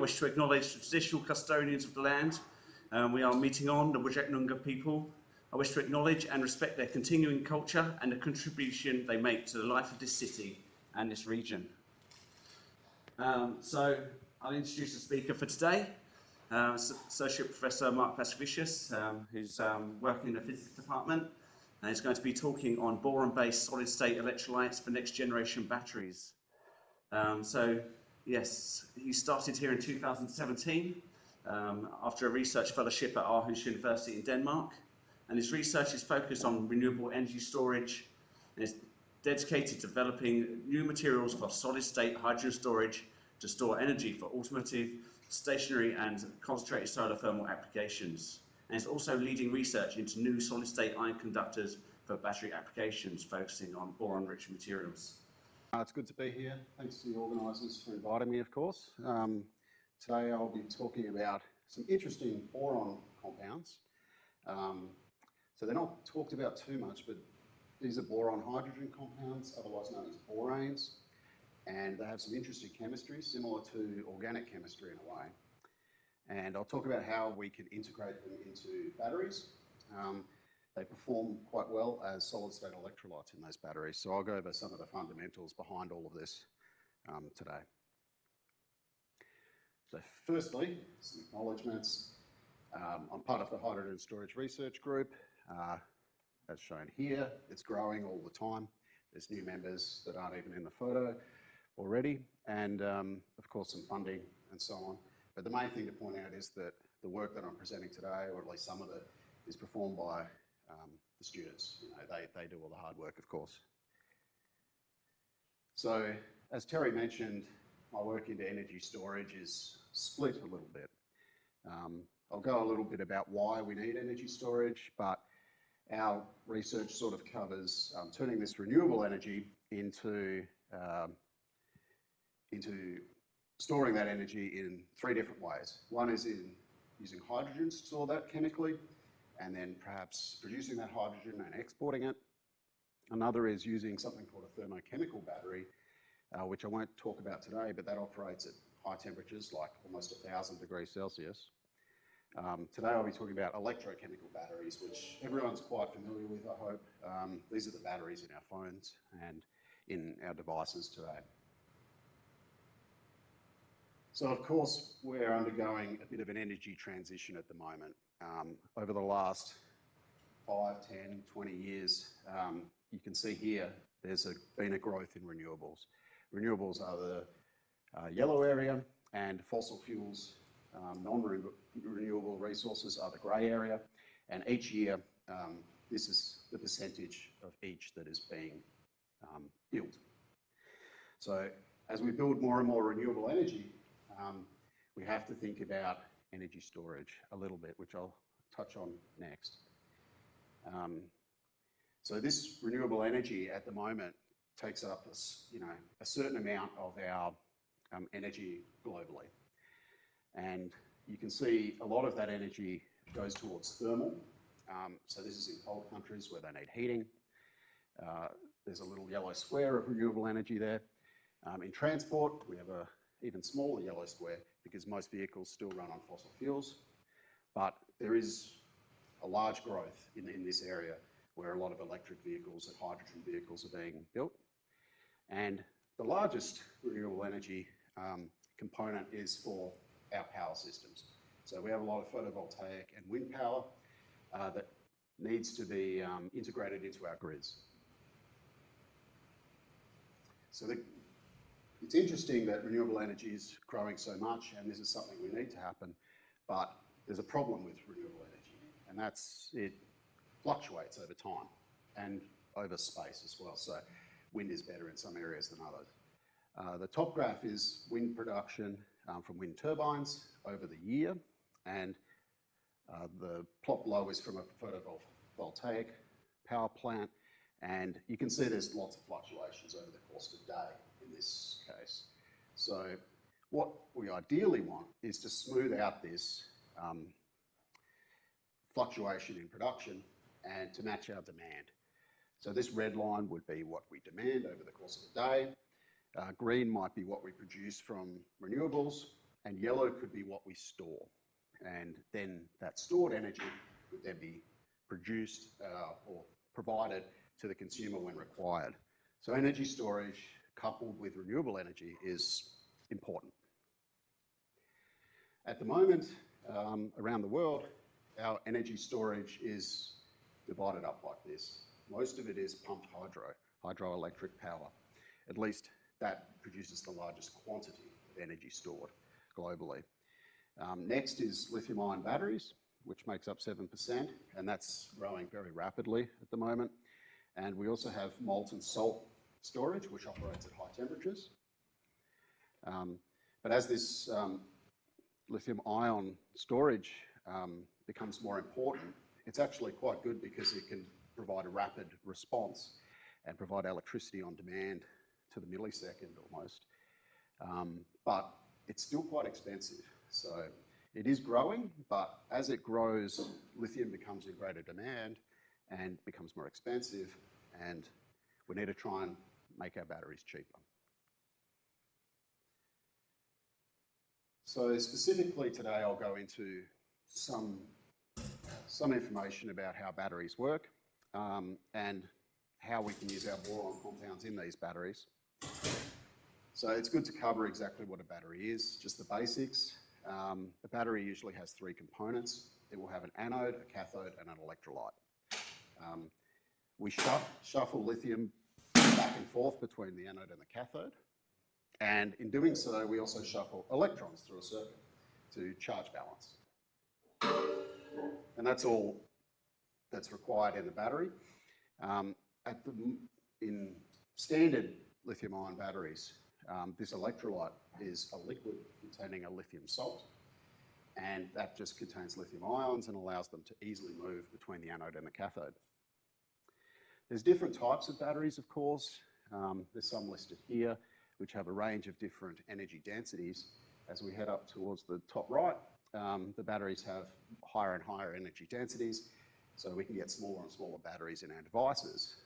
wish to acknowledge the traditional custodians of the land we are meeting on, the Whadjuk people. I wish to acknowledge and respect their continuing culture and the contribution they make to the life of this city and this region. So I'll introduce the speaker for today, Associate Professor Mark Pascavicius, who's working in the physics department, and he's going to be talking on boron-based solid-state electrolytes for next-generation batteries. Yes, he started here in 2017 after a research fellowship at Aarhus University in Denmark, and his research is focused on renewable energy storage and is dedicated to developing new materials for solid-state hydrogen storage to store energy for automotive, stationary and concentrated solar thermal applications. And is also leading research into new solid-state ion conductors for battery applications, focusing on boron-rich materials. It's good to be here. Thanks to the organisers for inviting me, of course. Today I'll be talking about some interesting boron compounds. So they're not talked about too much, but these are boron hydrogen compounds, otherwise known as boranes, and they have some interesting chemistry, similar to organic chemistry in a way. And I'll talk about how we can integrate them into batteries. They perform quite well as solid-state electrolytes in those batteries. So I'll go over some of the fundamentals behind all of this today. So firstly, some acknowledgements. I'm part of the Hydrogen Storage Research Group. As shown here, it's growing all the time. There's new members that aren't even in the photo already. And of course, some funding and so on. But the main thing to point out is that the work that I'm presenting today, or at least some of it, is performed by the students. You know, they do all the hard work, of course. So, as Terry mentioned, my work into energy storage is split a little bit. I'll go a little bit about why we need energy storage, but our research sort of covers turning this renewable energy into storing that energy in three different ways. One is in using hydrogen to store that chemically, and then perhaps producing that hydrogen and exporting it. Another is using something called a thermochemical battery, which I won't talk about today, but that operates at high temperatures, like almost 1,000 degrees Celsius. Today I'll be talking about electrochemical batteries, which everyone's quite familiar with, I hope. These are the batteries in our phones and in our devices today. So of course, we're undergoing a bit of an energy transition at the moment. Over the last 5, 10, 20 years, you can see here, there's been a growth in renewables. Renewables are the yellow area, and fossil fuels, non-renewable resources, are the grey area. And each year, this is the percentage of each that is being built. So as we build more and more renewable energy, we have to think about energy storage a little bit, which I'll touch on next. So this renewable energy at the moment takes up a certain amount of our energy globally. And you can see a lot of that energy goes towards thermal. So this is in cold countries where they need heating. There's a little yellow square of renewable energy there. In transport, we have a even smaller yellow square because most vehicles still run on fossil fuels. But there is a large growth in this area where a lot of electric vehicles and hydrogen vehicles are being built. And the largest renewable energy component is for our power systems. So we have a lot of photovoltaic and wind power that needs to be integrated into our grids. So it's interesting that renewable energy is growing so much, and this is something we need to happen, but there's a problem with renewable energy, and that's it fluctuates over time and over space as well. So wind is better in some areas than others. The top graph is wind production from wind turbines over the year, and the plot below is from a photovoltaic power plant, and you can see there's lots of fluctuations over the course of the day in this case. So what we ideally want is to smooth out this fluctuation in production and to match our demand. So this red line would be what we demand over the course of the day. Green might be what we produce from renewables, and yellow could be what we store. And then that stored energy would then be produced or provided to the consumer when required. So energy storage coupled with renewable energy is important. At the moment, around the world, our energy storage is divided up like this. Most of it is pumped hydroelectric power. At least that produces the largest quantity of energy stored globally. Next is lithium-ion batteries, which makes up 7%, and that's growing very rapidly at the moment. And we also have molten salt storage, which operates at high temperatures. But as this lithium-ion storage becomes more important, it's actually quite good because it can provide a rapid response and provide electricity on demand to the millisecond almost. But it's still quite expensive. So it is growing, but as it grows, lithium becomes in greater demand and becomes more expensive, and we need to try and make our batteries cheaper. So specifically today, I'll go into some information about how batteries work and how we can use our boron compounds in these batteries. So it's good to cover exactly what a battery is, just the basics. A battery usually has three components. It will have an anode, a cathode, and an electrolyte. We shuffle lithium back and forth between the anode and the cathode. And in doing so, we also shuffle electrons through a circuit to charge balance. And that's all that's required in the battery. In standard lithium-ion batteries, this electrolyte is a liquid containing a lithium salt, and that just contains lithium ions and allows them to easily move between the anode and the cathode. There's different types of batteries, of course. There's some listed here, which have a range of different energy densities. As we head up towards the top right, the batteries have higher and higher energy densities, so we can get smaller and smaller batteries in our devices.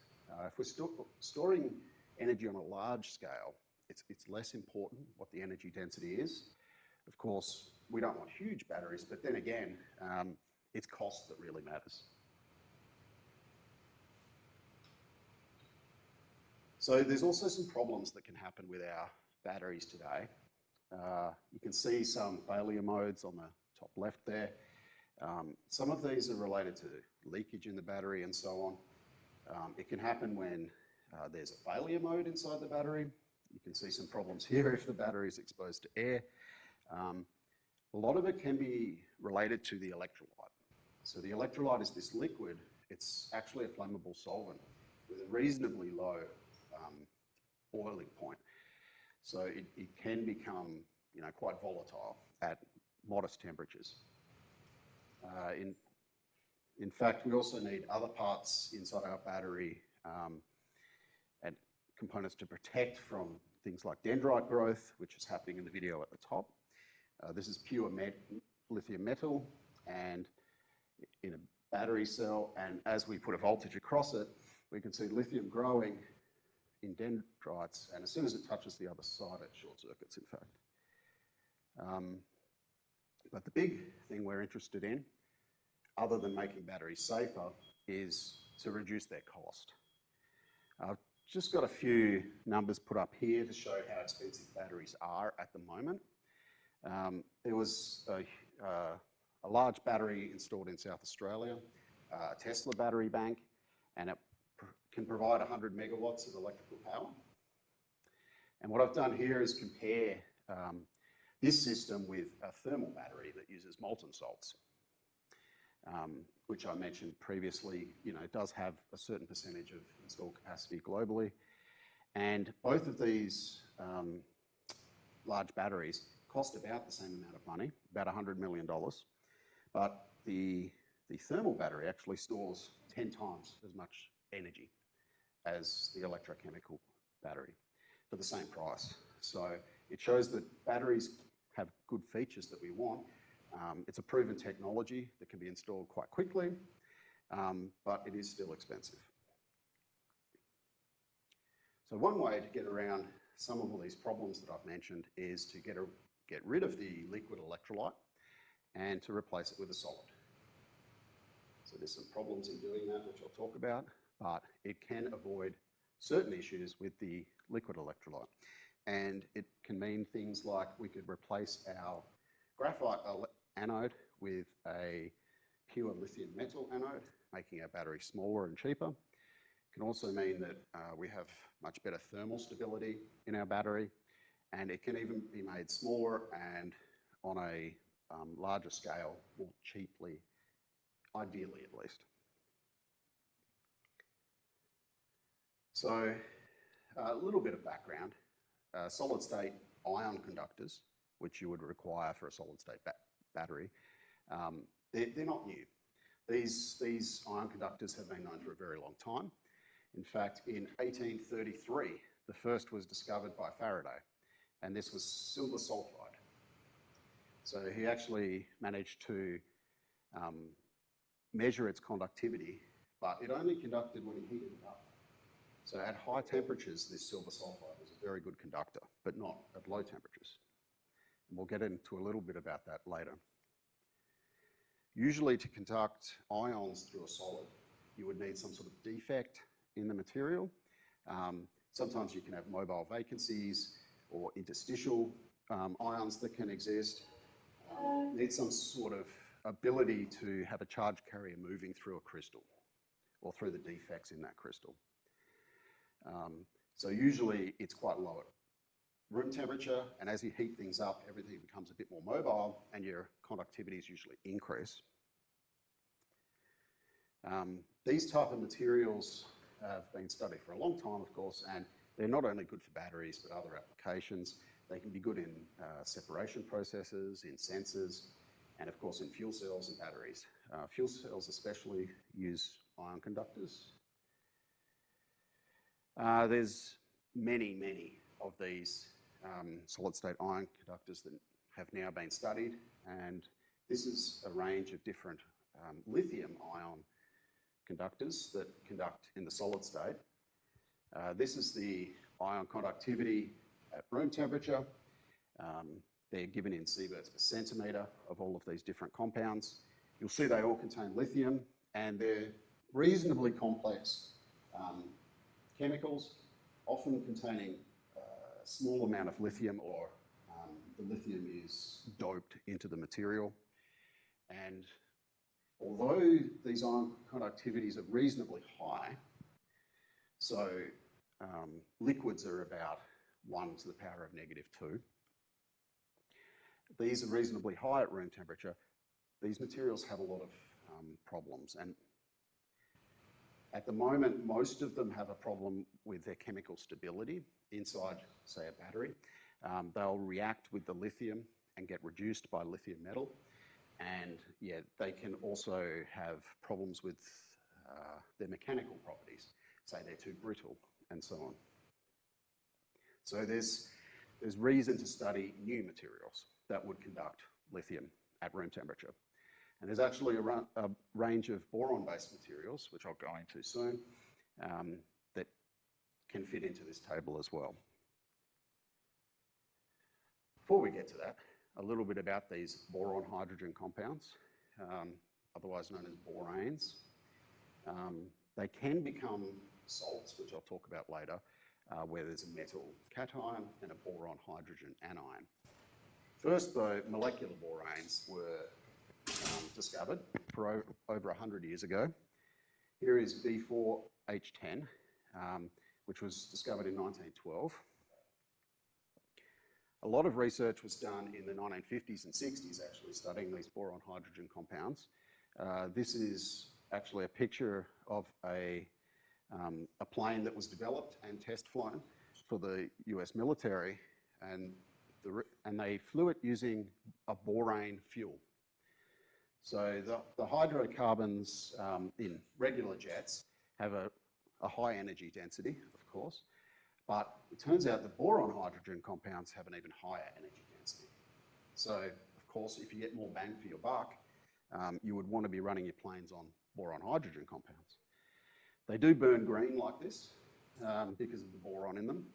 If we're storing energy on a large scale, it's less important what the energy density is. Of course, we don't want huge batteries, but then again, it's cost that really matters. So there's also some problems that can happen with our batteries today. You can see some failure modes on the top left there. Some of these are related to leakage in the battery and so on. It can happen when there's a failure mode inside the battery. You can see some problems here if the battery is exposed to air. A lot of it can be related to the electrolyte. So the electrolyte is this liquid. It's actually a flammable solvent with a reasonably low boiling point. So it can become, quite volatile at modest temperatures. In fact, we also need other parts inside our battery and components to protect from things like dendrite growth, which is happening in the video at the top. This is pure lithium metal and in a battery cell, and as we put a voltage across it, we can see lithium growing in dendrites, and as soon as it touches the other side, it short circuits, in fact. But the big thing we're interested in, other than making batteries safer, is to reduce their cost. I've just got a few numbers put up here to show how expensive batteries are at the moment. There was a large battery installed in South Australia, a Tesla battery bank, and it can provide 100 megawatts of electrical power. And what I've done here is compare this system with a thermal battery that uses molten salts, which I mentioned previously, does have a certain percentage of installed capacity globally. And both of these large batteries cost about the same amount of money, about $100 million. But the thermal battery actually stores 10 times as much energy as the electrochemical battery for the same price. So it shows that batteries have good features that we want. It's a proven technology that can be installed quite quickly, but it is still expensive. So one way to get around some of all these problems that I've mentioned is to get get rid of the liquid electrolyte and to replace it with a solid. So there's some problems in doing that, which I'll talk about, but it can avoid certain issues with the liquid electrolyte. And it can mean things like we could replace our graphite anode with a pure lithium metal anode, making our battery smaller and cheaper. It can also mean that we have much better thermal stability in our battery, and it can even be made smaller and on a larger scale more cheaply, ideally at least. So a little bit of background. Solid state ion conductors, which you would require for a solid state battery, they're not new. These ion conductors have been known for a very long time. In fact, in 1833, the first was discovered by Faraday, and this was silver sulfide. So he actually managed to measure its conductivity, but it only conducted when he heated it up. So at high temperatures, this silver sulfide was a very good conductor, but not at low temperatures. And we'll get into a little bit about that later. Usually to conduct ions through a solid, you would need some sort of defect in the material. Sometimes you can have mobile vacancies or interstitial ions that can exist. Need some sort of ability to have a charge carrier moving through a crystal or through the defects in that crystal. So usually it's quite low at room temperature, and as you heat things up, everything becomes a bit more mobile and your conductivities usually increase. These type of materials have been studied for a long time, of course, and they're not only good for batteries, but other applications. They can be good in separation processes, in sensors, and of course in fuel cells and batteries. Fuel cells especially use ion conductors. There's many of these solid-state ion conductors that have now been studied, and this is a range of different lithium-ion conductors that conduct in the solid state. This is the ion conductivity at room temperature. They're given in sieverts per centimetre of all of these different compounds. You'll see they all contain lithium, and they're reasonably complex chemicals, often containing a small amount of lithium, or the lithium is doped into the material. And although these ion conductivities are reasonably high, so liquids are about 1 to the power of -2. These are reasonably high at room temperature. These materials have a lot of problems, and at the moment, most of them have a problem with their chemical stability inside, say, a battery. They'll react with the lithium and get reduced by lithium metal. And yeah, they can also have problems with their mechanical properties. Say they're too brittle and so on. So there's reason to study new materials that would conduct lithium at room temperature. And there's actually a range of boron-based materials, which I'll go into soon, that can fit into this table as well. Before we get to that, a little bit about these boron-hydrogen compounds, otherwise known as boranes. They can become salts, which I'll talk about later, where there's a metal cation and a boron-hydrogen anion. First, though, molecular boranes were discovered for over 100 years ago. Here is B4H10, which was discovered in 1912. A lot of research was done in the 1950s and 60s, actually, studying these boron-hydrogen compounds. This is actually a picture of a plane that was developed and test flown for the US military, and they flew it using a borane fuel. So the hydrocarbons in regular jets have a high energy density, of course, but it turns out the boron-hydrogen compounds have an even higher energy density. So, of course, if you get more bang for your buck, you would want to be running your planes on boron-hydrogen compounds. They do burn green like this because of the boron in them,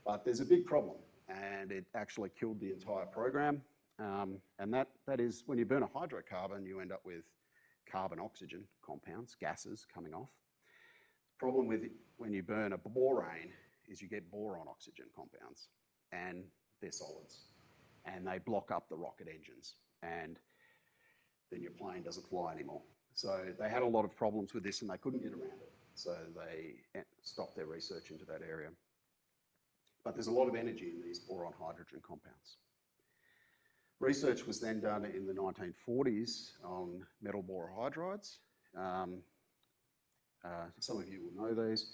but there's a big problem. and it actually killed the entire program. And that is, when you burn a hydrocarbon, you end up with carbon-oxygen compounds, gases coming off. The problem with it, when you burn a borane is you get boron-oxygen compounds, and they're solids, and they block up the rocket engines, and then your plane doesn't fly anymore. So they had a lot of problems with this, and they couldn't get around it. So they stopped their research into that area. But there's a lot of energy in these boron-hydrogen compounds. Research was then done in the 1940s on metal borohydrides. Some of you will know these.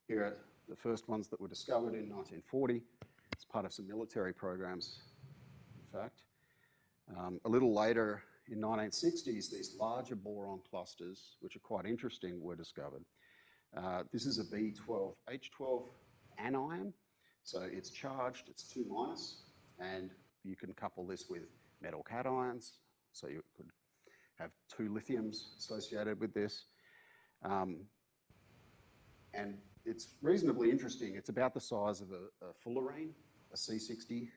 Here are the first ones that were discovered in 1940 as part of some military programs, in fact. A little later, in 1960s, these larger boron clusters, which are quite interesting, were discovered. This is a B12H12 anion, so it's charged, it's 2 minus, and you can couple this with metal cations, so you could have 2 lithiums associated with this. And it's reasonably interesting. It's about the size of a fullerene, a C60,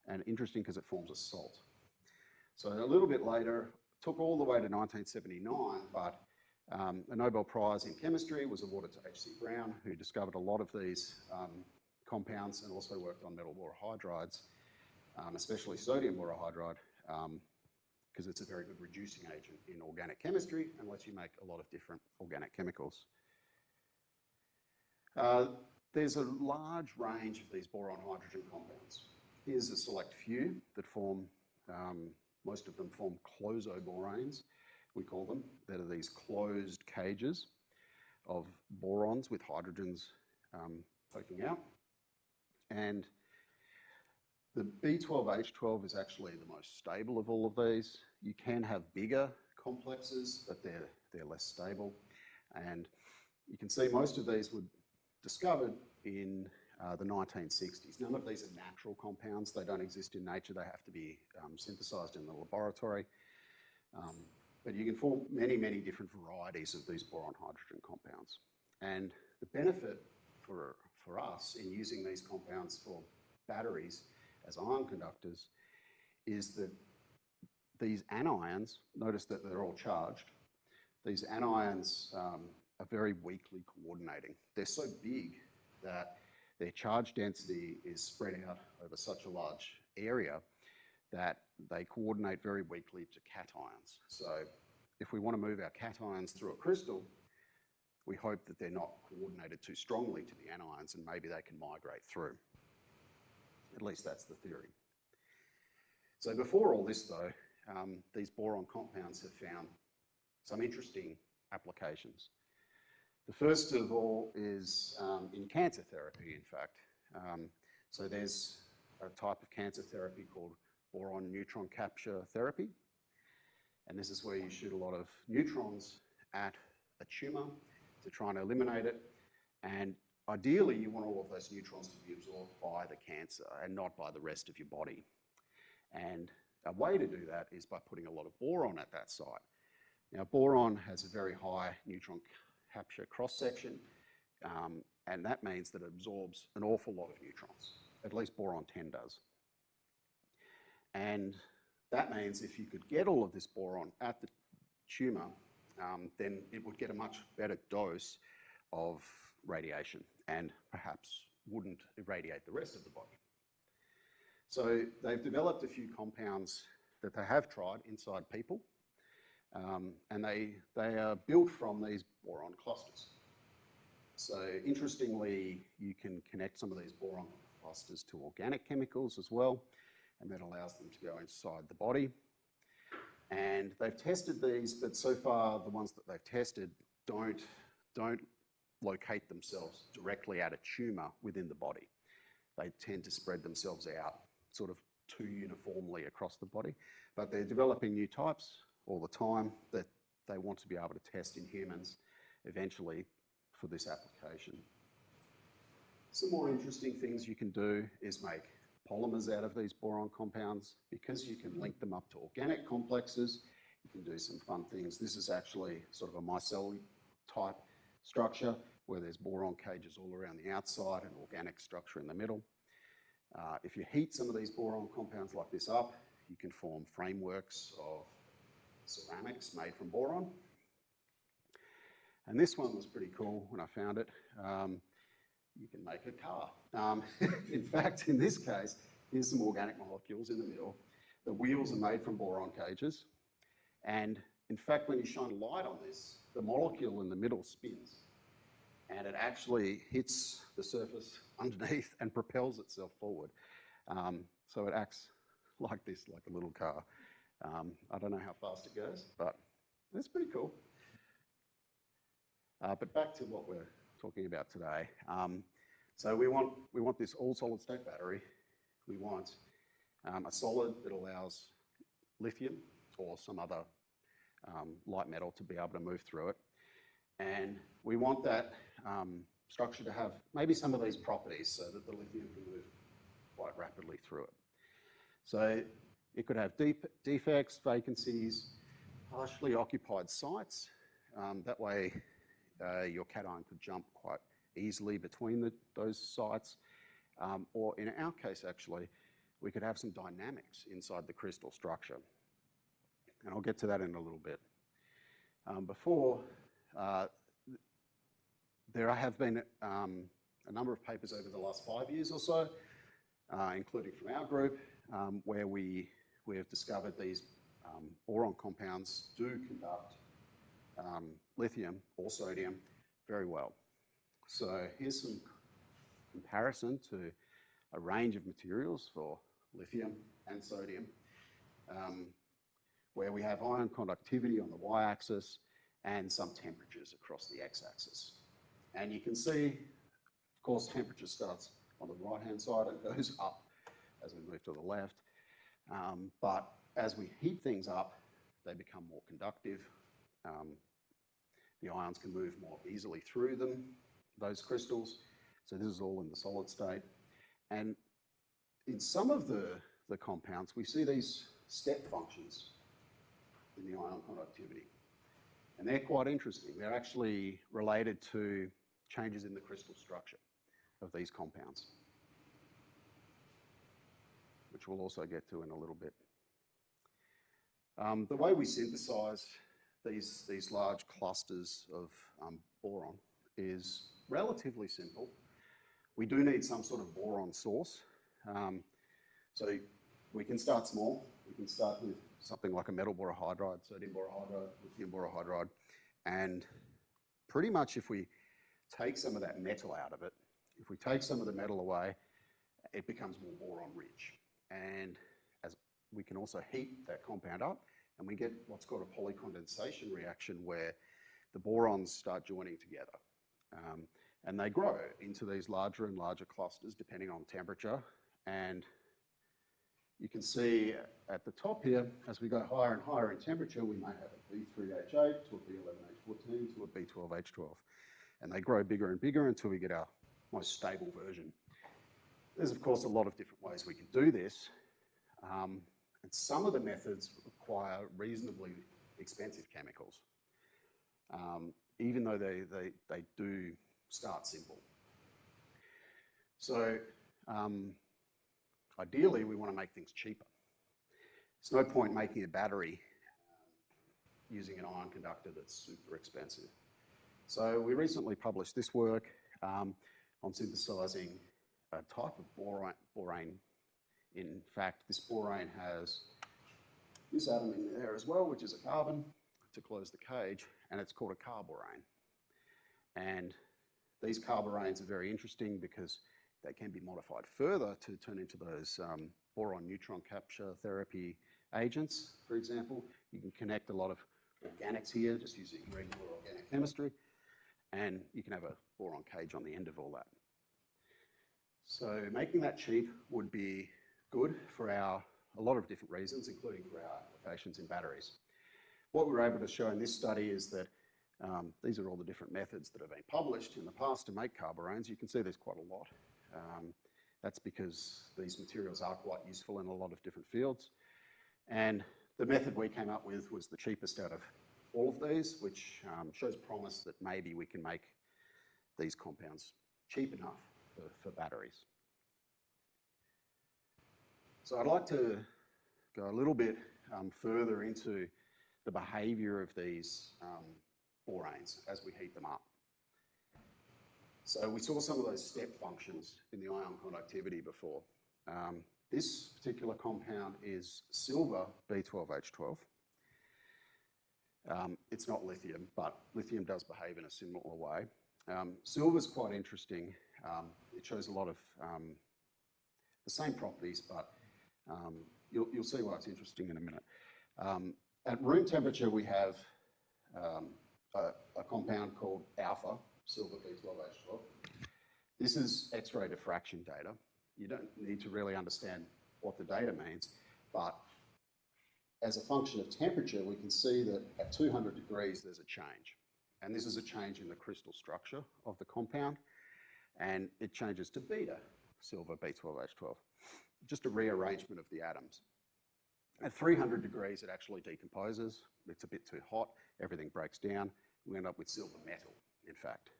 and interesting because it forms a salt. So a little bit later, took all the way to 1979, but a Nobel Prize in Chemistry was awarded to H.C. Brown, who discovered a lot of these compounds and also worked on metal borohydrides, especially sodium borohydride, because it's a very good reducing agent in organic chemistry and lets you make a lot of different organic chemicals. There's a large range of these boron-hydrogen compounds. Here's a select few that form, most of them form closoboranes, we call them. That are these closed cages of borons with hydrogens poking out. And the B12H12 is actually the most stable of all of these. You can have bigger complexes, but they're less stable. And you can see most of these were discovered in the 1960s. None of these are natural compounds. They don't exist in nature. They have to be synthesized in the laboratory. But you can form many, many different varieties of these boron-hydrogen compounds. And the benefit for us in using these compounds for batteries as ion conductors is that these anions, notice that they're all charged, these anions are very weakly coordinating. They're so big that their charge density is spread out over such a large area that they coordinate very weakly to cations. So if we want to move our cations through a crystal, we hope that they're not coordinated too strongly to the anions and maybe they can migrate through. At least that's the theory. So before all this though, these boron compounds have found some interesting applications. The first of all is in cancer therapy, in fact. So there's a type of cancer therapy called boron neutron capture therapy. And this is where you shoot a lot of neutrons at a tumour to try and eliminate it. And ideally, you want all of those neutrons to be absorbed by the cancer and not by the rest of your body. And a way to do that is by putting a lot of boron at that site. Now, boron has a very high neutron capture cross-section, and that means that it absorbs an awful lot of neutrons. At least boron-10 does. And that means if you could get all of this boron at the tumour, then it would get a much better dose of radiation and perhaps wouldn't irradiate the rest of the body. So they've developed a few compounds that they have tried inside people, and they are built from these boron clusters. So interestingly, you can connect some of these boron clusters to organic chemicals as well, and that allows them to go inside the body. And they've tested these, but so far the ones that they've tested don't locate themselves directly at a tumour within the body. They tend to spread themselves out sort of too uniformly across the body. But they're developing new types all the time that they want to be able to test in humans eventually for this application. Some more interesting things you can do is make polymers out of these boron compounds. Because you can link them up to organic complexes, you can do some fun things. This is actually sort of a micelle type structure where there's boron cages all around the outside and organic structure in the middle. If you heat some of these boron compounds like this up, you can form frameworks of ceramics made from boron. And this one was pretty cool when I found it. You can make a car. In fact, in this case, here's some organic molecules in the middle. The wheels are made from boron cages. And in fact, when you shine a light on this, the molecule in the middle spins. And it actually hits the surface underneath and propels itself forward. So it acts like this, like a little car. I don't know how fast it goes, but it's pretty cool. But back to what we're talking about today. So we want this all solid state battery. We want a solid that allows lithium or some other light metal to be able to move through it. And we want that structure to have maybe some of these properties so that the lithium can move quite rapidly through it. So it could have defects, vacancies, partially occupied sites. That way your cation could jump quite easily between those sites. Or in our case, actually, we could have some dynamics inside the crystal structure. And I'll get to that in a little bit. There have been a number of papers over the last 5 years or so, including from our group, where we have discovered these boron compounds do conduct lithium or sodium very well. So here's some comparison to a range of materials for lithium and sodium, where we have ion conductivity on the y-axis and some temperatures across the x-axis. And you can see, of course, temperature starts on the right-hand side and goes up as we move to the left. But as we heat things up, they become more conductive. The ions can move more easily through them, those crystals. So this is all in the solid state. And in some of the compounds, we see these step functions in the ion conductivity. And they're quite interesting. They're actually related to changes in the crystal structure of these compounds, which we'll also get to in a little bit. The way we synthesize these large clusters of boron is relatively simple. We do need some sort of boron source. So we can start small. We can start with something like a metal borohydride, sodium borohydride, lithium borohydride. And pretty much if we take some of that metal out of it, if we take some of the metal away, it becomes more boron rich. And as we can also heat that compound up, and we get what's called a polycondensation reaction where the borons start joining together. And they grow into these larger and larger clusters depending on temperature. And you can see at the top here, as we go higher and higher in temperature, we may have a B3H8 to a B11H14 to a B12H12. And they grow bigger and bigger until we get our most stable version. There's, of course, a lot of different ways we can do this. And some of the methods require reasonably expensive chemicals, even though they do start simple. So ideally, we want to make things cheaper. There's no point making a battery using an ion conductor that's super expensive. So we recently published this work on synthesizing a type of borane. In fact, this borane has this atom in there as well, which is a carbon to close the cage, and it's called a carborane. And these carboranes are very interesting because they can be modified further to turn into those boron neutron capture therapy agents, for example. You can connect a lot of organics here just using regular organic chemistry, and you can have a boron cage on the end of all that. So making that cheap would be good for a lot of different reasons, including for our applications in batteries. What we were able to show in this study is that these are all the different methods that have been published in the past to make carboranes. You can see there's quite a lot. That's because these materials are quite useful in a lot of different fields. And the method we came up with was the cheapest out of all of these, which shows promise that maybe we can make these compounds cheap enough for batteries. So I'd like to go a little bit further into the behaviour of these boranes as we heat them up. So we saw some of those step functions in the ion conductivity before. This particular compound is silver B12H12. It's not lithium, but lithium does behave in a similar way. Silver's quite interesting. It shows a lot of the same properties, but you'll see why it's interesting in a minute. At room temperature, we have a compound called alpha, silver B12H12. This is X-ray diffraction data. You don't need to really understand what the data means, but as a function of temperature, we can see that at 200 degrees, there's a change. And this is a change in the crystal structure of the compound, and it changes to beta, silver B12H12, just a rearrangement of the atoms. At 300 degrees, it actually decomposes. It's a bit too hot. Everything breaks down. We end up with silver metal, in fact.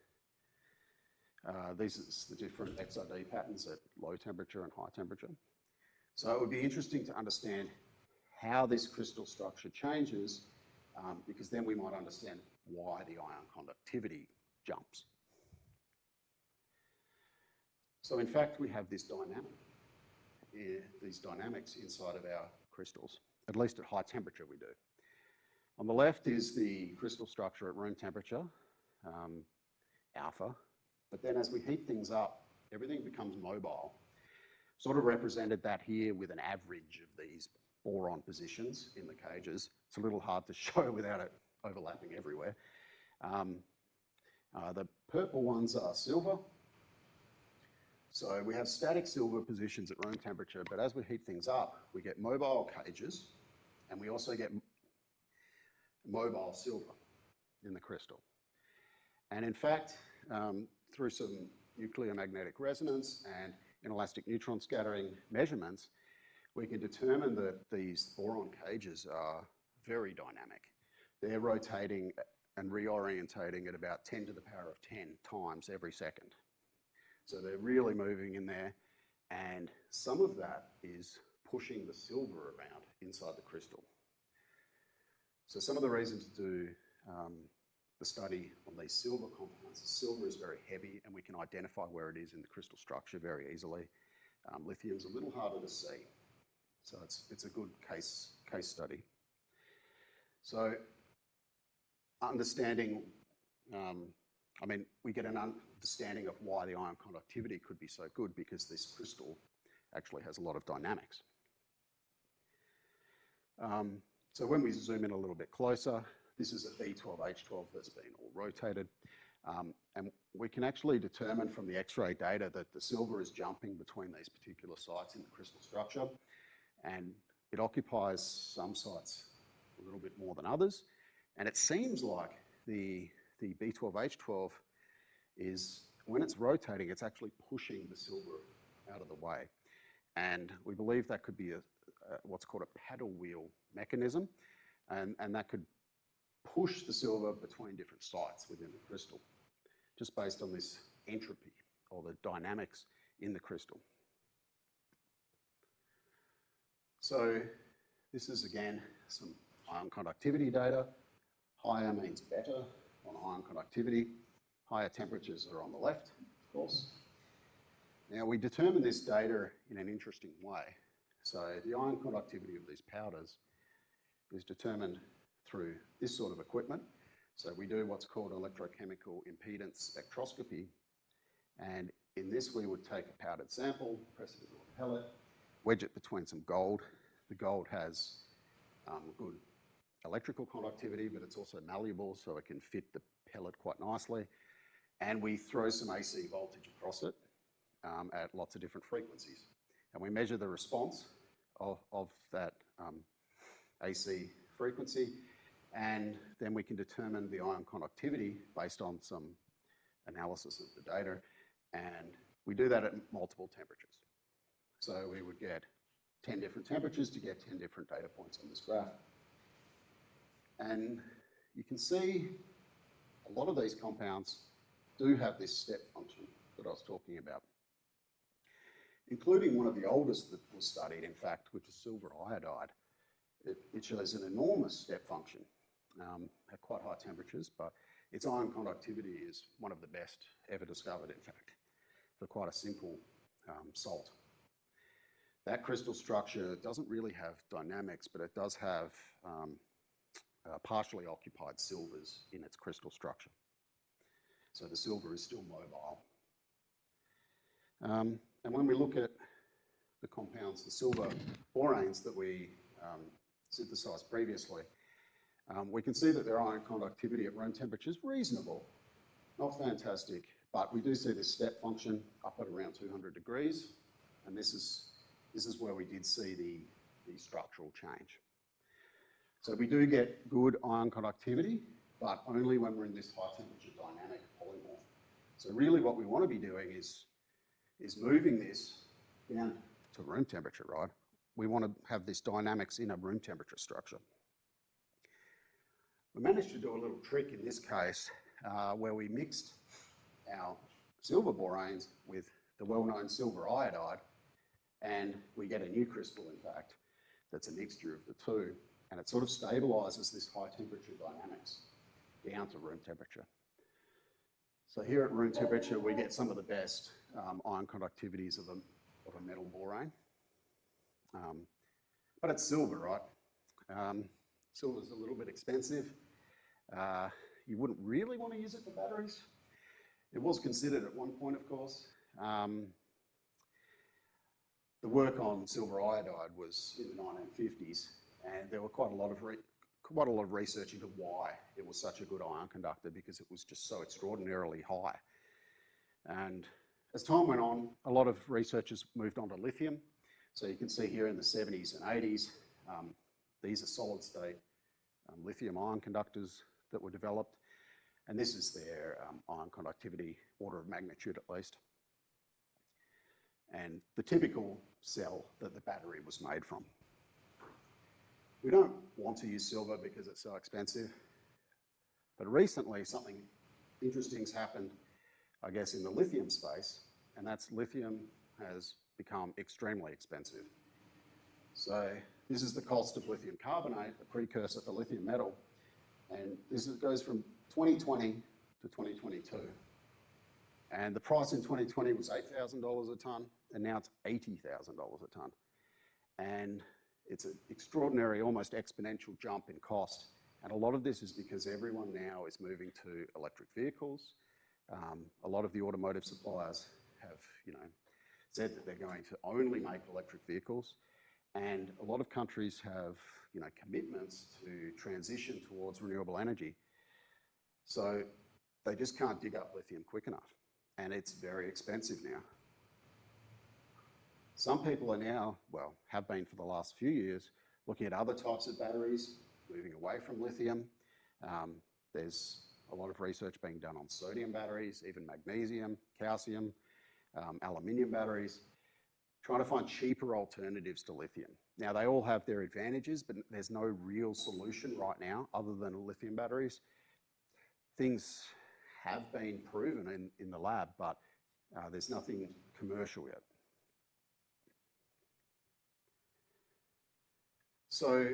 These are the different XRD patterns at low temperature and high temperature. So it would be interesting to understand how this crystal structure changes, because then we might understand why the ion conductivity jumps. So in fact, we have this dynamic, these dynamics inside of our crystals, at least at high temperature we do. On the left is the crystal structure at room temperature, alpha, but then as we heat things up, everything becomes mobile. Sort of represented that here with an average of these boron positions in the cages. It's a little hard to show without it overlapping everywhere. The purple ones are silver. So we have static silver positions at room temperature, but as we heat things up, we get mobile cages, and we also get mobile silver in the crystal. And in fact, through some nuclear magnetic resonance and inelastic neutron scattering measurements, we can determine that these boron cages are very dynamic. They're rotating and reorientating at about 10 to the power of 10 times every second. So they're really moving in there, and some of that is pushing the silver around inside the crystal. So some of the reasons to do the study on these silver compounds, silver is very heavy, and we can identify where it is in the crystal structure very easily. Lithium's a little harder to see. So it's a good case study. So understanding, we get an understanding of why the ion conductivity could be so good, because this crystal actually has a lot of dynamics. So when we zoom in a little bit closer, this is a B12H12 that's been all rotated. And we can actually determine from the X-ray data that the silver is jumping between these particular sites in the crystal structure. And it occupies some sites a little bit more than others. And it seems like the B12H12 is, when it's rotating, it's actually pushing the silver out of the way. And we believe that could be what's called a paddle wheel mechanism. And that could push the silver between different sites within the crystal, just based on this entropy or the dynamics in the crystal. So this is, again, some ion conductivity data. Higher means better on ion conductivity. Higher temperatures are on the left, of course. Now, we determine this data in an interesting way. So the ion conductivity of these powders is determined through this sort of equipment. So we do what's called electrochemical impedance spectroscopy. And in this, we would take a powdered sample, press it into a pellet, wedge it between some gold. The gold has good electrical conductivity, but it's also malleable, so it can fit the pellet quite nicely. And we throw some AC voltage across it at lots of different frequencies. And we measure the response of that AC frequency, and then we can determine the ion conductivity based on some analysis of the data. And we do that at multiple temperatures. So we would get 10 different temperatures to get 10 different data points on this graph. And you can see a lot of these compounds do have this step function that I was talking about, including one of the oldest that was studied, in fact, which is silver iodide. It shows an enormous step function at quite high temperatures, but its ion conductivity is one of the best ever discovered, in fact, for quite a simple salt. That crystal structure doesn't really have dynamics, but it does have partially occupied silvers in its crystal structure. So the silver is still mobile. And when we look at the compounds, the silver boranes that we synthesized previously, we can see that their ion conductivity at room temperature is reasonable, not fantastic, but we do see this step function up at around 200 degrees, and this is where we did see the structural change. So we do get good ion conductivity, but only when we're in this high temperature dynamic polymorph. So really what we want to be doing is moving this down to room temperature, right? We want to have this dynamics in a room temperature structure. We managed to do a little trick in this case where we mixed our silver boranes with the well-known silver iodide, and we get a new crystal, in fact, that's a mixture of the two, and it sort of stabilizes this high temperature dynamics down to room temperature. So here at room temperature, we get some of the best ion conductivities of a metal borane. But it's silver, right? Silver's a little bit expensive. You wouldn't really want to use it for batteries. It was considered at one point, of course. The work on silver iodide was in the 1950s, and there were quite a lot of research into why it was such a good ion conductor, because it was just so extraordinarily high. And as time went on, a lot of researchers moved on to lithium. So you can see here in the 70s and 80s, these are solid state lithium ion conductors that were developed. And this is their ion conductivity, order of magnitude at least. And the typical cell that the battery was made from. We don't want to use silver because it's so expensive, but recently something interesting's happened, I guess, in the lithium space, and that's lithium has become extremely expensive. So this is the cost of lithium carbonate, the precursor for lithium metal, and goes from 2020 to 2022. And the price in 2020 was $8,000 a tonne, and now it's $80,000 a tonne. And it's an extraordinary, almost exponential jump in cost. And a lot of this is because everyone now is moving to electric vehicles. A lot of the automotive suppliers have, said that they're going to only make electric vehicles. And a lot of countries have, commitments to transition towards renewable energy. So they just can't dig up lithium quick enough. And it's very expensive now. Some people are now, well, have been for the last few years, looking at other types of batteries, moving away from lithium. There's a lot of research being done on sodium batteries, even magnesium, calcium, aluminium batteries, trying to find cheaper alternatives to lithium. Now, they all have their advantages, but there's no real solution right now other than lithium batteries. Things have been proven in the lab, but there's nothing commercial yet. So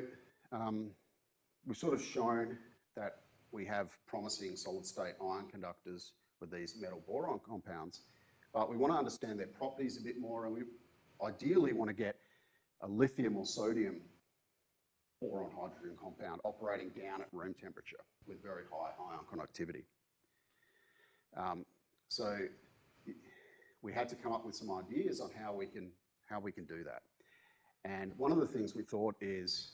we've sort of shown that we have promising solid-state ion conductors with these metal boron compounds, but we want to understand their properties a bit more, and we ideally want to get a lithium or sodium boron hydrogen compound operating down at room temperature with very high ion conductivity. So we had to come up with some ideas on how we can do that. And one of the things we thought is,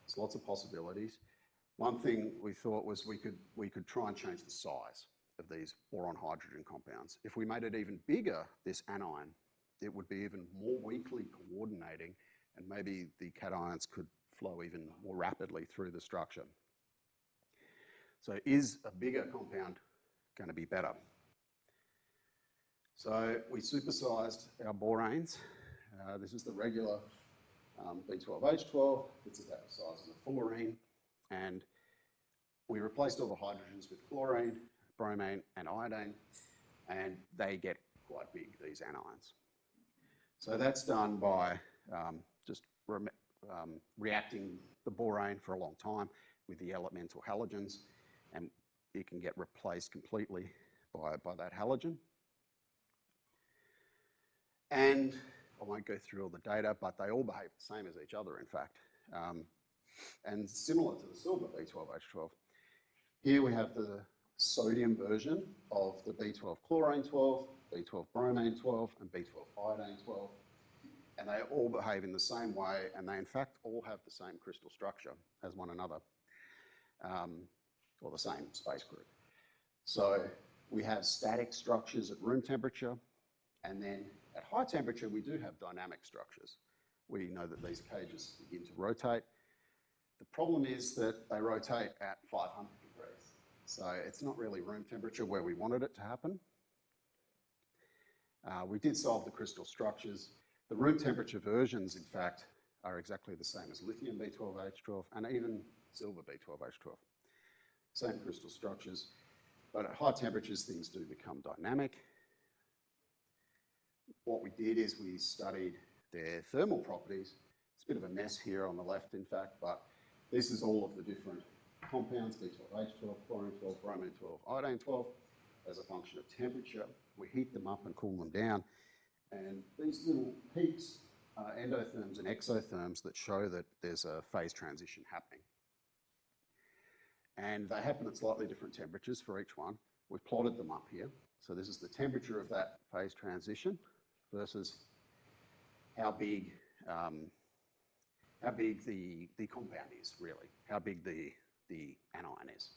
there's lots of possibilities. One thing we thought was we could try and change the size of these boron hydrogen compounds. If we made it even bigger, this anion, it would be even more weakly coordinating, and maybe the cations could flow even more rapidly through the structure. So is a bigger compound going to be better? So we supersized our boranes. This is the regular B12H12. This is about the size of the fullerene. And we replaced all the hydrogens with chlorine, bromine and iodine, and they get quite big, these anions. So that's done by just reacting the borane for a long time with the elemental halogens, and it can get replaced completely by that halogen. And I won't go through all the data, but they all behave the same as each other, in fact. And similar to the silver B12H12. Here we have the sodium version of the B12 chlorine 12, B12 bromine 12, and B12 iodine 12. And they all behave in the same way, and they in fact all have the same crystal structure as one another, or the same space group. So we have static structures at room temperature, and then at high temperature we do have dynamic structures. We know that these cages begin to rotate. The problem is that they rotate at 500 degrees. So it's not really room temperature where we wanted it to happen. We did solve the crystal structures. The room temperature versions, in fact, are exactly the same as lithium B12H12 and even silver B12H12. Same crystal structures, but at high temperatures things do become dynamic. What we did is we studied their thermal properties. It's a bit of a mess here on the left, in fact, but this is all of the different compounds, B12H12, chlorine 12, bromine 12, iodine 12, as a function of temperature. We heat them up and cool them down, and these little peaks are endotherms and exotherms that show that there's a phase transition happening. And they happen at slightly different temperatures for each one. We've plotted them up here. So this is the temperature of that phase transition versus how big the compound is, really, how big the anion is.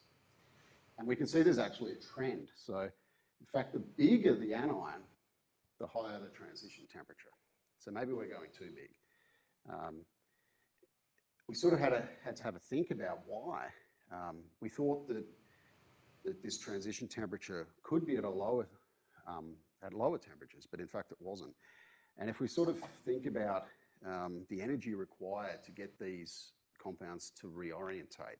And we can see there's actually a trend. So in fact, the bigger the anion, the higher the transition temperature. So maybe we're going too big. We sort of had to have a think about why. We thought that this transition temperature could be at lower temperatures, but in fact it wasn't. And if we sort of think about the energy required to get these compounds to reorientate,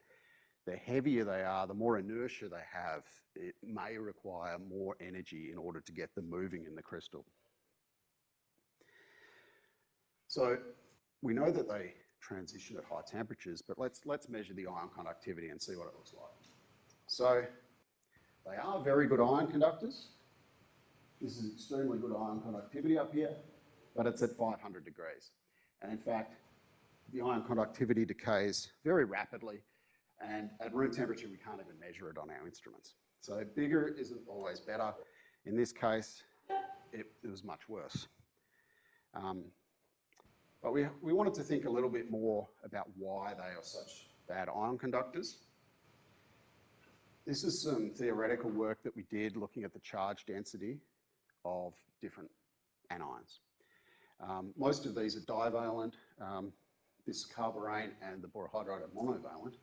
the heavier they are, the more inertia they have, it may require more energy in order to get them moving in the crystal. So we know that they transition at high temperatures, but let's measure the ion conductivity and see what it looks like. So they are very good ion conductors. This is extremely good ion conductivity up here, but it's at 500 degrees. And in fact, the ion conductivity decays very rapidly, and at room temperature we can't even measure it on our instruments. So bigger isn't always better. In this case, it was much worse. But we wanted to think a little bit more about why they are such bad ion conductors. This is some theoretical work that we did looking at the charge density of different anions. Most of these are divalent. This carborane and the borohydride are monovalent.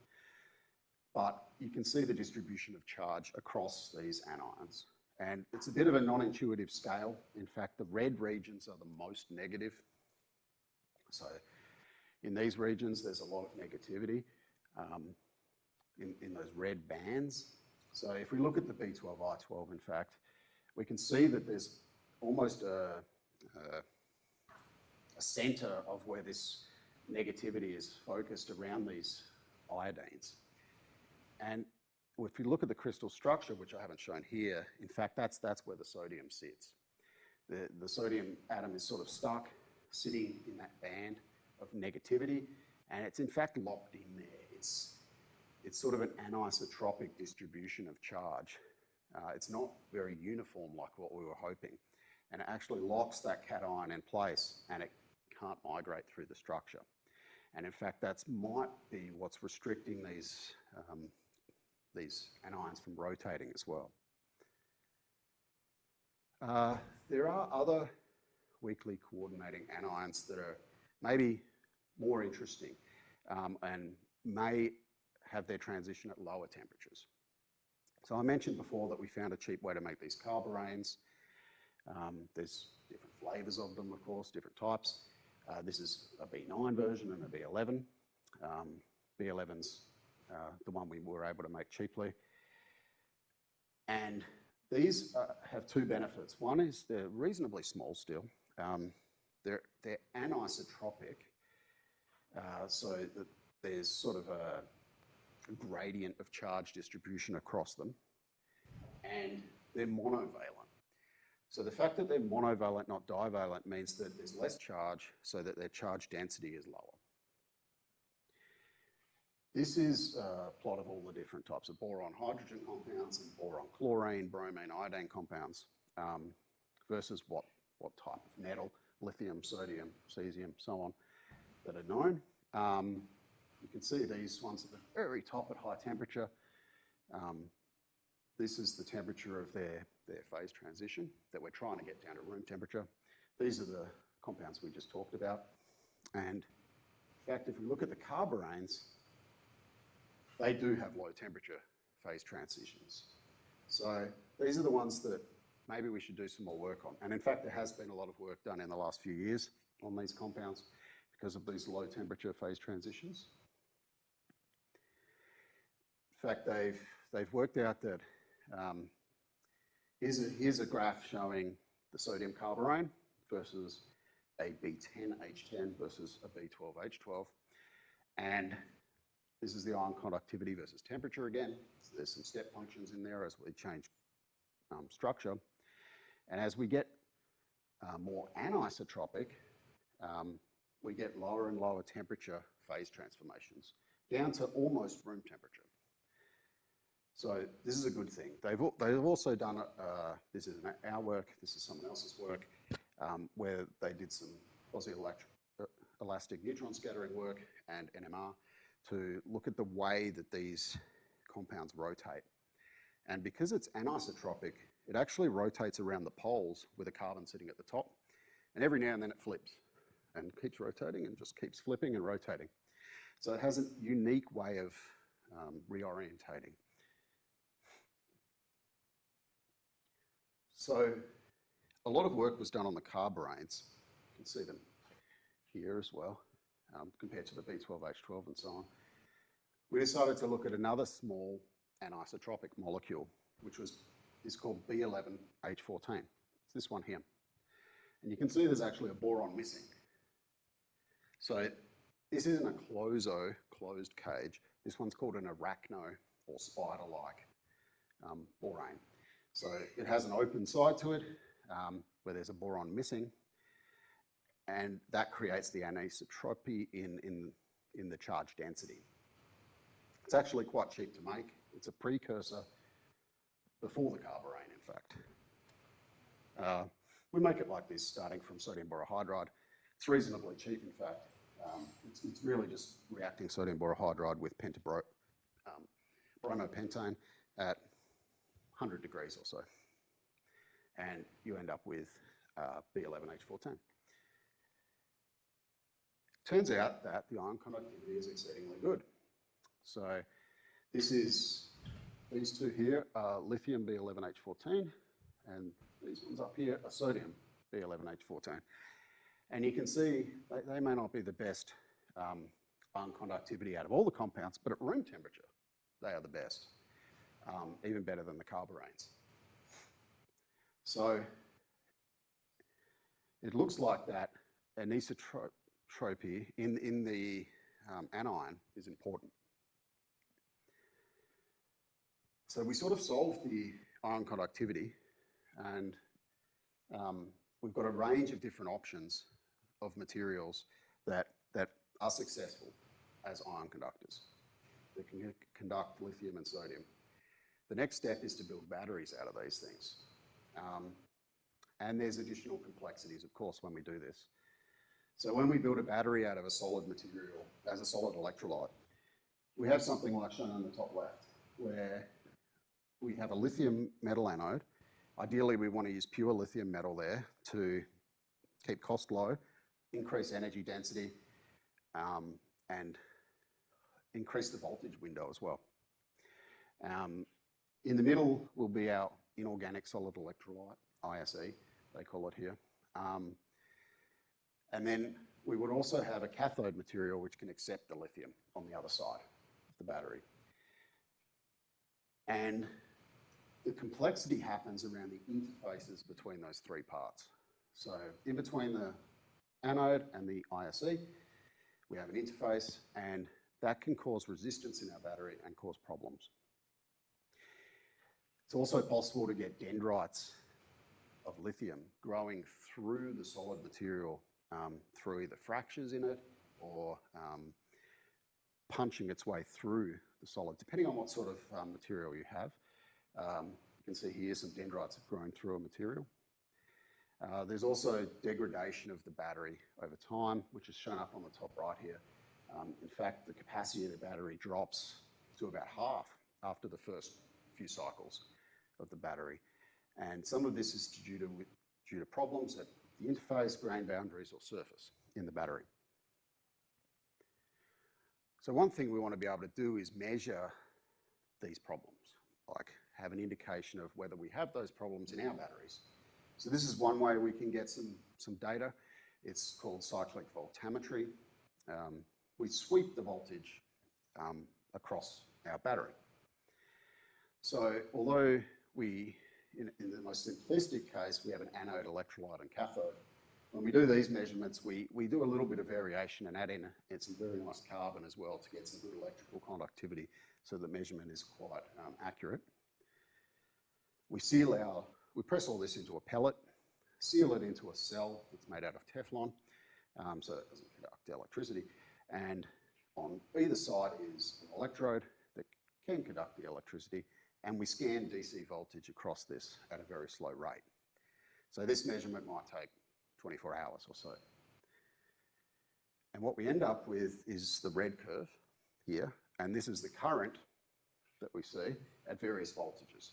But you can see the distribution of charge across these anions. And it's a bit of a non-intuitive scale. In fact, the red regions are the most negative. So in these regions, there's a lot of negativity in those red bands. So if we look at the B12I12, in fact, we can see that there's almost a center of where this negativity is focused around these iodines. And if you look at the crystal structure, which I haven't shown here, in fact, that's where the sodium sits. The sodium atom is sort of stuck, sitting in that band of negativity, and it's in fact locked in there. It's sort of an anisotropic distribution of charge. It's not very uniform like what we were hoping, and it actually locks that cation in place, and it can't migrate through the structure. And in fact, that might be what's restricting these anions from rotating as well. There are other weakly coordinating anions that are maybe more interesting and may have their transition at lower temperatures. So I mentioned before that we found a cheap way to make these carboranes. There's different flavors of them, of course, different types. This is a B9 version and a B11. B11's the one we were able to make cheaply. And these have two benefits. One is they're reasonably small still. They're anisotropic, so that there's sort of a gradient of charge distribution across them, and they're monovalent. So the fact that they're monovalent, not divalent, means that there's less charge, so that their charge density is lower. This is a plot of all the different types of boron hydrogen compounds and boron chlorine, bromine, iodine compounds versus what type of metal, lithium, sodium, cesium, so on, that are known. You can see these ones at the very top at high temperature. This is the temperature of their phase transition that we're trying to get down to room temperature. These are the compounds we just talked about. And in fact, if we look at the carboranes, they do have low temperature phase transitions. So these are the ones that maybe we should do some more work on. And in fact, there has been a lot of work done in the last few years on these compounds because of these low temperature phase transitions. In fact, they've worked out that here's a graph showing the sodium carborane versus a B10H10 versus a B12H12. And this is the ion conductivity versus temperature again. So there's some step functions in there as we change structure. And as we get more anisotropic, we get lower and lower temperature phase transformations down to almost room temperature. So this is a good thing. They've also done, this isn't our work, this is someone else's work, where they did some quasi-elastic neutron scattering work and NMR to look at the way that these compounds rotate. And because it's anisotropic, it actually rotates around the poles with a carbon sitting at the top. And every now and then it flips and keeps rotating and just keeps flipping and rotating. So it has a unique way of reorientating. So a lot of work was done on the carboranes. You can see them here as well, compared to the B12H12 and so on. We decided to look at another small anisotropic molecule, which is called B11H14. It's this one here. And you can see there's actually a boron missing. So this isn't a closed cage. This one's called an arachno, or spider-like borane. So it has an open side to it where there's a boron missing, and that creates the anisotropy in the charge density. It's actually quite cheap to make. It's a precursor before the carborane, in fact. We make it like this, starting from sodium borohydride. It's reasonably cheap, in fact. It's really just reacting sodium borohydride with bromopentane at 100 degrees or so. And you end up with B11H14. Turns out that the ion conductivity is exceedingly good. So these two here are lithium B11H14, and these ones up here are sodium B11H14. And you can see they may not be the best ion conductivity out of all the compounds, but at room temperature, they are the best, even better than the carboranes. So it looks like that anisotropy in the anion is important. So we sort of solved the ion conductivity, and we've got a range of different options of materials that are successful as ion conductors that can conduct lithium and sodium. The next step is to build batteries out of these things. And there's additional complexities, of course, when we do this. So when we build a battery out of a solid material as a solid electrolyte, we have something like shown on the top left, where we have a lithium metal anode. Ideally, we want to use pure lithium metal there to keep cost low, increase energy density, and increase the voltage window as well. In the middle will be our inorganic solid electrolyte, ISE, they call it here. And then we would also have a cathode material which can accept the lithium on the other side of the battery. And the complexity happens around the interfaces between those three parts. So in between the anode and the ISE, we have an interface, and that can cause resistance in our battery and cause problems. It's also possible to get dendrites of lithium growing through the solid material through either fractures in it or punching its way through the solid, depending on what sort of material you have. You can see here some dendrites have grown through a material. There's also degradation of the battery over time, which is shown up on the top right here. In fact, the capacity of the battery drops to about half after the first few cycles of the battery. And some of this is due to problems at the interface, grain boundaries, or surface in the battery. So one thing we want to be able to do is measure these problems, like have an indication of whether we have those problems in our batteries. So this is one way we can get some data. It's called cyclic voltammetry. We sweep the voltage across our battery. So although we, in the most simplistic case, we have an anode, electrolyte, and cathode, when we do these measurements, we do a little bit of variation and add in some very nice carbon as well to get some good electrical conductivity, so the measurement is quite accurate. We press all this into a pellet, seal it into a cell that's made out of Teflon, so it doesn't conduct electricity. And on either side is an electrode that can conduct the electricity, and we scan DC voltage across this at a very slow rate. So this measurement might take 24 hours or so. And what we end up with is the red curve here, and this is the current that we see at various voltages.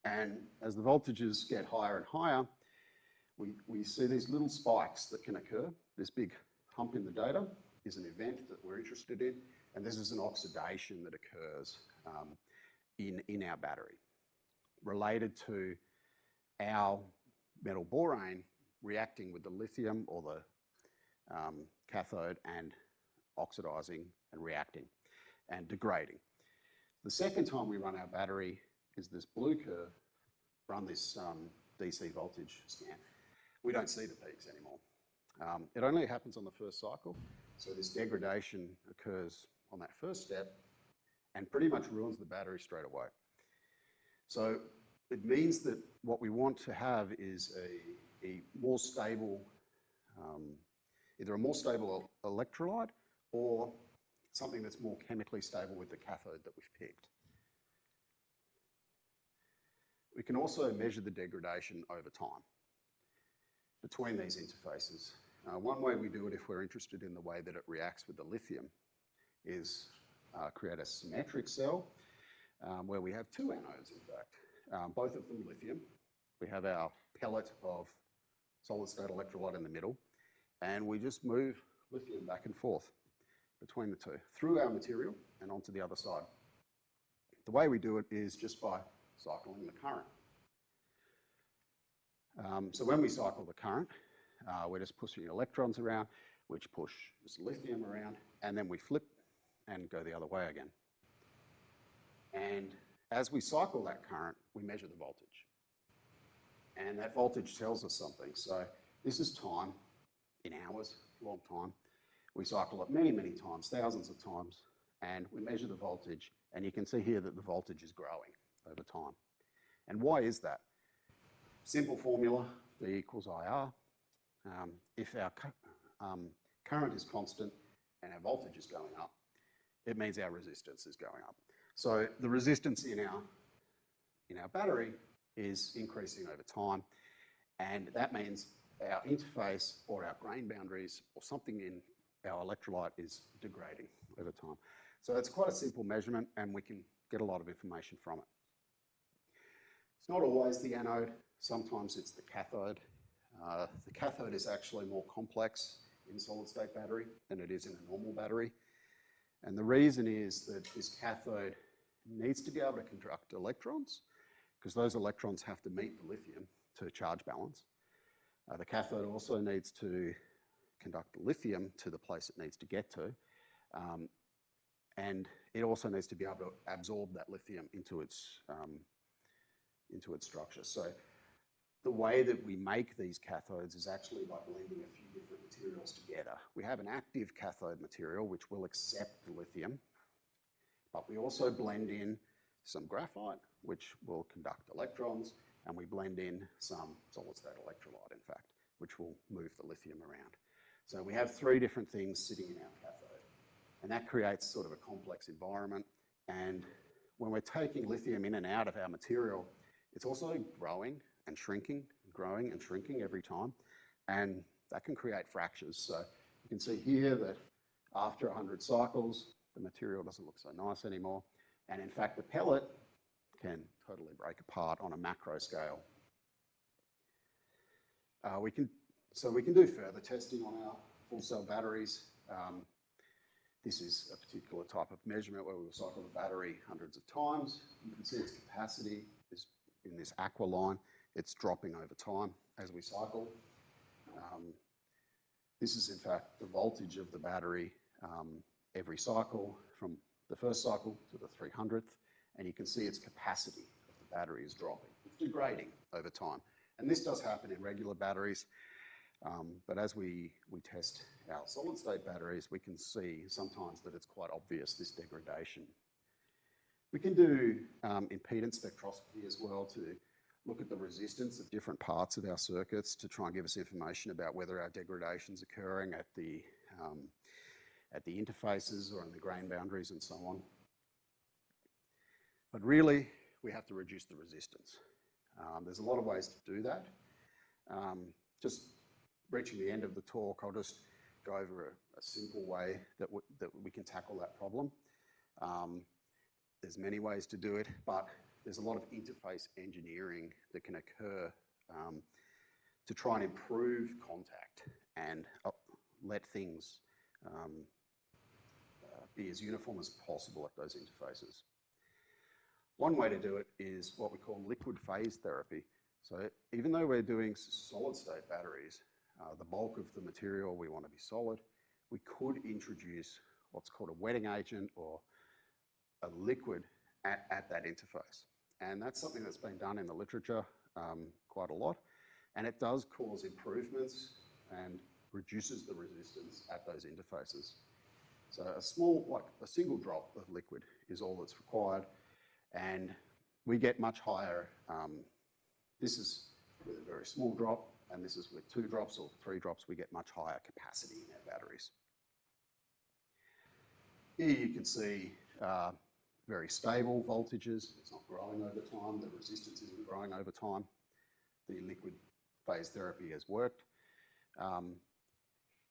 And as the voltages get higher and higher, we see these little spikes that can occur. This big hump in the data is an event that we're interested in, and this is an oxidation that occurs in our battery related to our metal borane reacting with the lithium or the cathode and oxidizing and reacting and degrading. The second time we run our battery is this blue curve, run this DC voltage scan. We don't see the peaks anymore. It only happens on the first cycle, so this degradation occurs on that first step and pretty much ruins the battery straight away. So it means that what we want to have is a more stable, either a more stable electrolyte or something that's more chemically stable with the cathode that we've picked. We can also measure the degradation over time between these interfaces. One way we do it, if we're interested in the way that it reacts with the lithium, is create a symmetric cell where we have two anodes, in fact, both of them lithium. We have our pellet of solid state electrolyte in the middle, and we just move lithium back and forth between the two through our material and onto the other side. The way we do it is just by cycling the current. So when we cycle the current, we're just pushing electrons around, which push this lithium around, and then we flip and go the other way again. And as we cycle that current, we measure the voltage. And that voltage tells us something. So this is time in hours, long time. We cycle it many, many times, thousands of times, and we measure the voltage, and you can see here that the voltage is growing over time. And why is that? Simple formula, V equals IR. If our current is constant and our voltage is going up, it means our resistance is going up. So the resistance in our battery is increasing over time, and that means our interface or our grain boundaries or something in our electrolyte is degrading over time. So it's quite a simple measurement, and we can get a lot of information from it. It's not always the anode, sometimes it's the cathode. The cathode is actually more complex in a solid state battery than it is in a normal battery. And the reason is that this cathode needs to be able to conduct electrons, because those electrons have to meet the lithium to charge balance. The cathode also needs to conduct the lithium to the place it needs to get to. and it also needs to be able to absorb that lithium into its structure. So the way that we make these cathodes is actually by blending a few different materials together. We have an active cathode material which will accept the lithium, but we also blend in some graphite which will conduct electrons, and we blend in some solid-state electrolyte, in fact, which will move the lithium around. So we have three different things sitting in our cathode, and that creates sort of a complex environment. And when we're taking lithium in and out of our material, it's also growing and shrinking, growing and shrinking every time, and that can create fractures. So you can see here that after 100 cycles, the material doesn't look so nice anymore, and in fact the pellet can totally break apart on a macro scale. We can do further testing on our full cell batteries. This is a particular type of measurement where we will cycle the battery hundreds of times. You can see its capacity is in this aqua line. It's dropping over time as we cycle. This is in fact the voltage of the battery every cycle from the first cycle to the 300th, and you can see its capacity of the battery is dropping. It's degrading over time. And this does happen in regular batteries, but as we test our solid state batteries, we can see sometimes that it's quite obvious, this degradation. We can do impedance spectroscopy as well to look at the resistance of different parts of our circuits to try and give us information about whether our degradation is occurring at the interfaces or in the grain boundaries and so on. But really, we have to reduce the resistance. There's a lot of ways to do that. Just reaching the end of the talk, I'll just go over a simple way that we can tackle that problem. There's many ways to do it, but there's a lot of interface engineering that can occur to try and improve contact and let things be as uniform as possible at those interfaces. One way to do it is what we call liquid phase therapy. So even though we're doing solid state batteries, the bulk of the material we want to be solid, we could introduce what's called a wetting agent or a liquid at that interface. And that's something that's been done in the literature quite a lot. And it does cause improvements and reduces the resistance at those interfaces. So a small, like a single drop of liquid is all that's required. And we get much higher, this is with a very small drop, and this is with 2 drops or 3 drops, we get much higher capacity in our batteries. Here you can see very stable voltages. It's not growing over time. The resistance isn't growing over time. The liquid phase therapy has worked.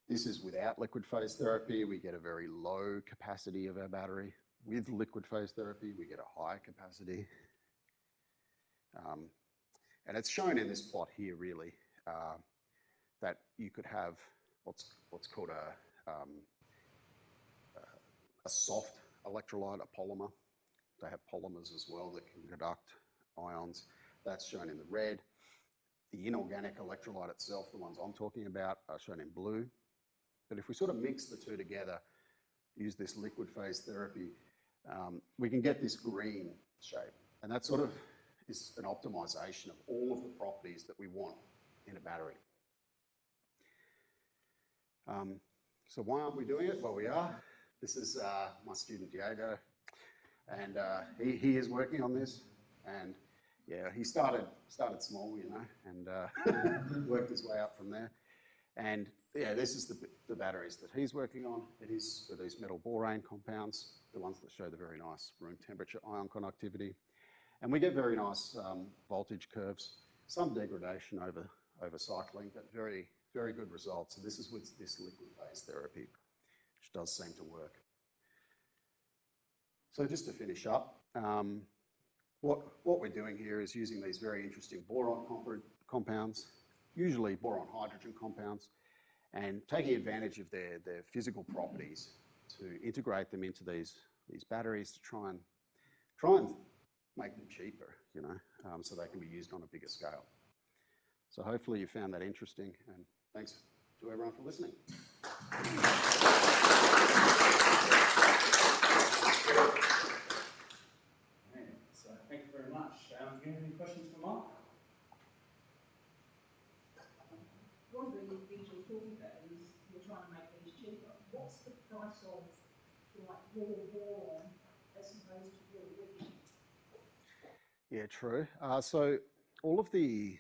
This is without liquid phase therapy. We get a very low capacity of our battery. With liquid phase therapy, we get a high capacity. And it's shown in this plot here, really, that you could have what's called a soft electrolyte, a polymer. They have polymers as well that can conduct ions. That's shown in the red. The inorganic electrolyte itself, the ones I'm talking about, are shown in blue. But if we sort of mix the two together, use this liquid phase therapy, we can get this green shape. And that sort of is an optimization of all of the properties that we want in a battery. So why aren't we doing it? Well, we are. This is my student Diego, and he is working on this. And yeah, he started small, you know, and worked his way up from there. And yeah, this is the batteries that he's working on. It is for these metal borane compounds, the ones that show the very nice room temperature ion conductivity. And we get very nice voltage curves, some degradation over cycling, but very, very good results. And this is with this liquid phase therapy, which does seem to work. So just to finish up, what we're doing here is using these very interesting boron compounds, usually boron hydrogen compounds, and taking advantage of their physical properties to integrate them into these batteries to try and make them cheaper, you know, so they can be used on a bigger scale. So hopefully you found that interesting, and thanks to everyone for listening. So thank you very much. Do you have any questions for Mark? One of the things you're talking about is you're trying to make these cheaper. What's the price of like raw boron as opposed to raw lithium? Yeah, true. So all of the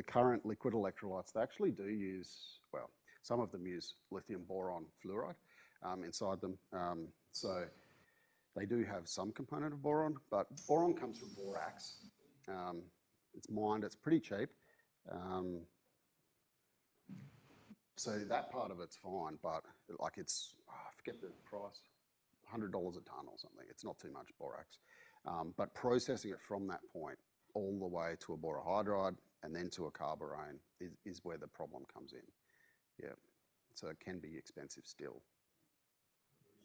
current liquid electrolytes, they actually do use, well, some of them use lithium boron fluoride inside them. So they do have some component of boron, but boron comes from borax. It's mined, it's pretty cheap. So that part of it's fine, but like it's, I forget the price, $100 a ton or something. It's not too much borax. But processing it from that point all the way to a borohydride and then to a carborane is where the problem comes in. Yeah, so it can be expensive still.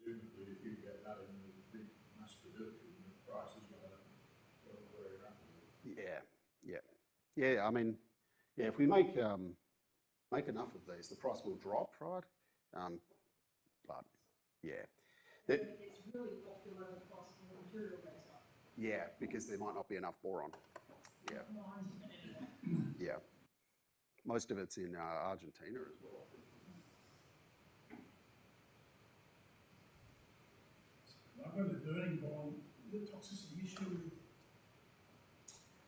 Presumably, if you get that in the big mass production, the price is going to go very rapidly. Yeah. I mean, yeah, if we make enough of these, the price will drop, right? But yeah, It's really popular across the material that's up. yeah, because there might not be enough boron. Yeah. Yeah. Most of it's in Argentina as well. Like when they're burning boron, the toxicity issue.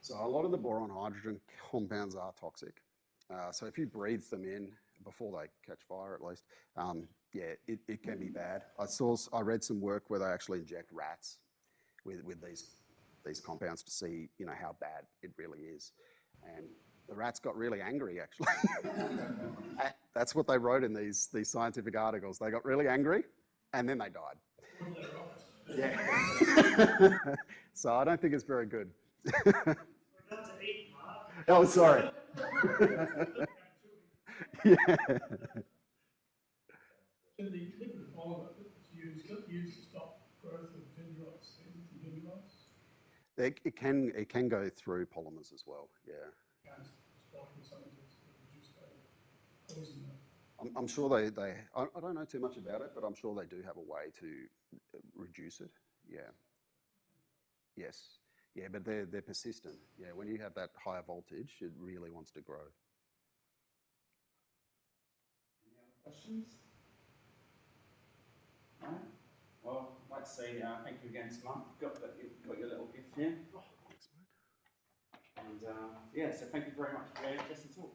So a lot of the boron hydrogen compounds are toxic. So if you breathe them in before they catch fire, at least, yeah, it can be bad. I read some work where they actually inject rats with these compounds to see, you know, how bad it really is. And the rats got really angry, actually. That's what they wrote in these scientific articles. They got really angry, and then they died. Yeah. So I don't think it's very good. Oh, sorry. Yeah. So the liquid polymer that's used to stop growth of dendrites, dendrites. It can go through polymers as well. Yeah. Can stop something to reduce the poison. I'm sure I don't know too much about it, but I'm sure they do have a way to reduce it. Yeah. Yes. Yeah, but they're persistent. Yeah, when you have that higher voltage, it really wants to grow. Any other questions? No? Well, I'd like to say thank you again to Mark. You've got your little gift here. Thanks, mate. And yeah, so thank you very much for your interest and talk.